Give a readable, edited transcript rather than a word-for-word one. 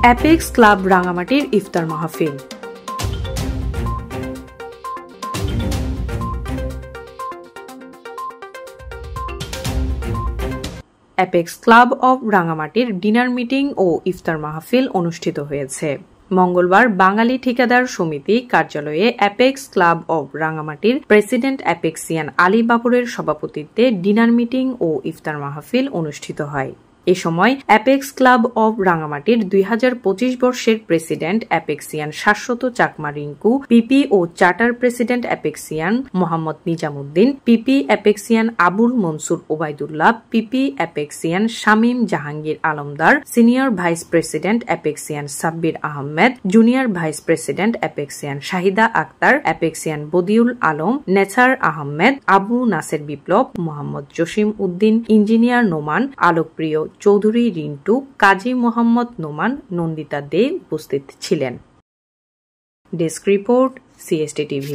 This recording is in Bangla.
অ্যাপেক্স ক্লাব রাঙামাটির ইফতার মাহফিল। অ্যাপেক্স ক্লাব অব রাঙামাটির ডিনার মিটিং ও ইফতার মাহফিল অনুষ্ঠিত হয়েছে। মঙ্গলবার বাঙালি ঠিকাদার সমিতি কার্যালয়ে অ্যাপেক্স ক্লাব অব রাঙামাটির প্রেসিডেন্ট অ্যাপেক্সিয়ান আলী বাবরের সভাপতিত্বে ডিনার মিটিং ও ইফতার মাহফিল অনুষ্ঠিত হয়। এ সময় অ্যাপেক্স ক্লাব অব রাঙামাটির 2025 বর্ষের president Apexian Shashwata Chakma Rinku, PP ও charter president Apexian Mohammad Nizamuddin, PP Apexian Abul Monsur Obaidullah, PP Apexian Shamim Jahangir Alamdar, senior vice president Apexian Sabbir Ahmed, junior vice president Apexian Shahida Akter, Apexian Badiul Alam, Nesar Ahmed, Abu Naser Biplob, Mohammad Jasim Uddin, engineer Noman, Alokpriyo Chowdhury Rintu, Kazi Mohammad Noman, Nandita De উপস্থিত ছিলেন। Desk report, CST TV।